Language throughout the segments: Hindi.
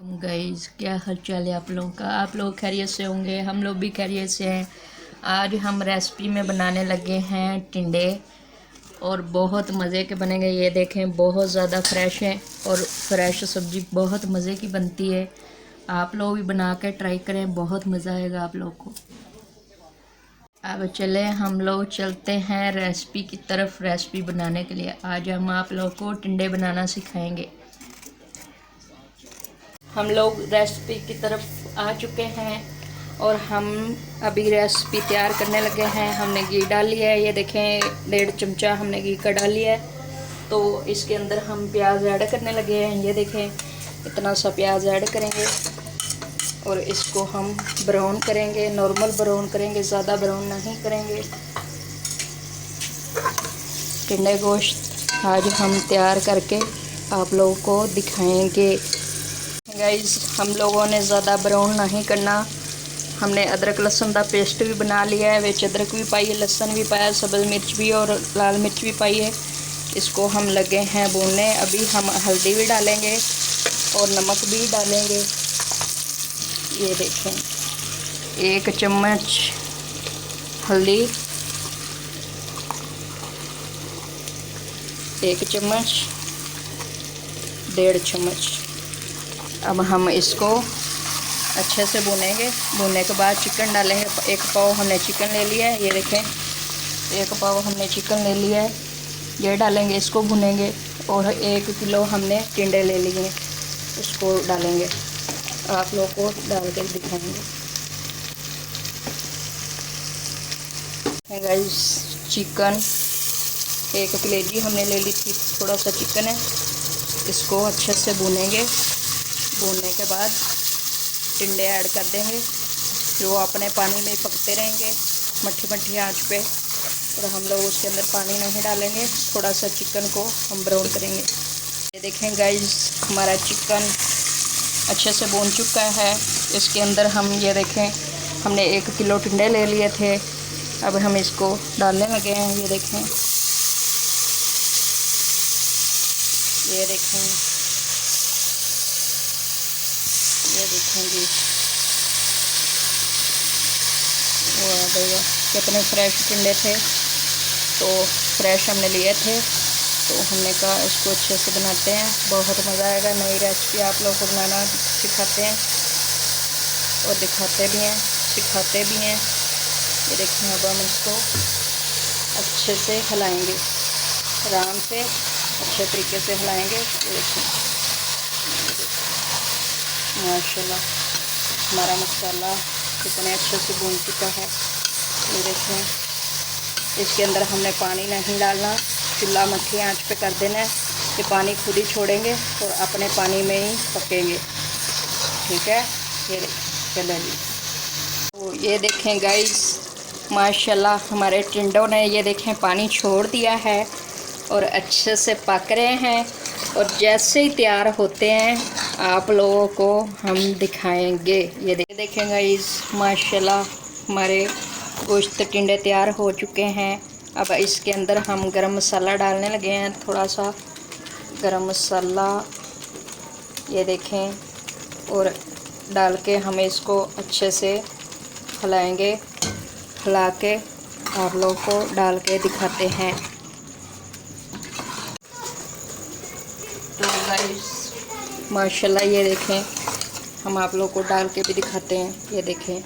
गाइस, क्या हाल चाल है आप लोगों का। आप लोग खैरियत से होंगे, हम लोग भी खैरियत से हैं। आज हम रेसिपी में बनाने लगे हैं टिंडे और बहुत मज़े के बनेंगे। ये देखें, बहुत ज़्यादा फ्रेश है और फ्रेश सब्ज़ी बहुत मज़े की बनती है। आप लोग भी बना के ट्राई करें, बहुत मज़ा आएगा आप लोग को। अब चले हम लोग चलते हैं रेसिपी की तरफ। रेसिपी बनाने के लिए आज हम आप लोग को टिंडे बनाना सिखाएंगे। हम लोग रेसिपी की तरफ आ चुके हैं और हम अभी रेसिपी तैयार करने लगे हैं। हमने घी डाल लिया है, ये देखें 1.5 चमचा हमने घी का डाल लिया है। तो इसके अंदर हम प्याज ऐड करने लगे हैं। ये देखें इतना सा प्याज ऐड करेंगे और इसको हम ब्राउन करेंगे, नॉर्मल ब्राउन करेंगे, ज़्यादा ब्राउन नहीं करेंगे। टिंडे गोश्त आज हम तैयार करके आप लोगों को दिखाएंगे। गाइस, हम लोगों ने ज़्यादा ब्राउन नहीं करना। हमने अदरक लहसुन का पेस्ट भी बना लिया है, विच अदरक भी पाई है, लहसुन भी पाया, सब्ज़ मिर्च भी और लाल मिर्च भी पाई है। इसको हम लगे हैं भूनने। अभी हम हल्दी भी डालेंगे और नमक भी डालेंगे। ये देखें 1 चम्मच हल्दी, 1 चम्मच, 1.5 चम्मच। अब हम इसको अच्छे से भूनेंगे। भूनने के बाद चिकन डालेंगे। 1 पाव हमने चिकन ले लिया है, ये देखें 1 पाव हमने चिकन ले लिया है, ये डालेंगे, इसको भुनेंगे। और 1 किलो हमने टिंडे ले लिए, उसको डालेंगे। आप लोग को डाल कर दिखाएंगे। गाइस, चिकन 1 कलेजी हमने ले ली थी, थोड़ा सा चिकन है, इसको अच्छे से भुनेंगे। भूनने के बाद टिंडे ऐड कर देंगे, फिर वो अपने पानी में पकते रहेंगे मट्ठी मट्ठी आंच पे। और हम लोग उसके अंदर पानी नहीं डालेंगे, थोड़ा सा चिकन को हम ब्राउन करेंगे। ये देखें गाइस, हमारा चिकन अच्छे से भून चुका है। इसके अंदर हम ये देखें हमने 1 किलो टिंडे ले लिए थे। अब हम इसको डालने लगे हैं। ये देखें, ये देखें, ये देखेंगे वाह कितने फ्रेश टिंडे थे। तो फ्रेश हमने लिए थे, तो हमने कहा इसको अच्छे से बनाते हैं, बहुत मज़ा आएगा। नई रेसिपी आप लोगों को बनाना सिखाते हैं और दिखाते भी हैं, सिखाते भी हैं। ये देखें, अब हम इसको अच्छे से हिलाएंगे, आराम से अच्छे तरीके से हिलाएंगे। ये देखें माशाल्लाह हमारा मसाला कितने अच्छे से भून चुका है। ये देखें, इसके अंदर हमने पानी नहीं डालना, चूल्हा मट्ठी आंच पे कर देना है। ये पानी खुद ही छोड़ेंगे और अपने पानी में ही पकेंगे, ठीक है। ये चलो जी। तो ये देखें गाइस, माशाल्लाह हमारे टिंडों ने ये देखें पानी छोड़ दिया है और अच्छे से पक रहे हैं। और जैसे ही तैयार होते हैं आप लोगों को हम दिखाएंगे। ये देखें गाइस, माशाल्लाह हमारे गोश्त टिंडे तैयार हो चुके हैं। अब इसके अंदर हम गरम मसाला डालने लगे हैं, थोड़ा सा गरम मसाला, ये देखें, और डाल के हम इसको अच्छे से हिलाएंगे। हिला के आप लोग को डाल के दिखाते हैं। तो गाइस माशाल्लाह ये देखें, हम आप लोग को डाल के भी दिखाते हैं। ये देखें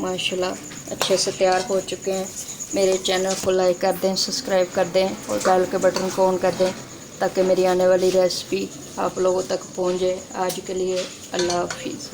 माशाल्लाह अच्छे से तैयार हो चुके हैं। मेरे चैनल को लाइक कर दें, सब्सक्राइब कर दें और बेल के बटन को ऑन कर दें, ताकि मेरी आने वाली रेसिपी आप लोगों तक पहुंचे। आज के लिए अल्लाह हाफिज़।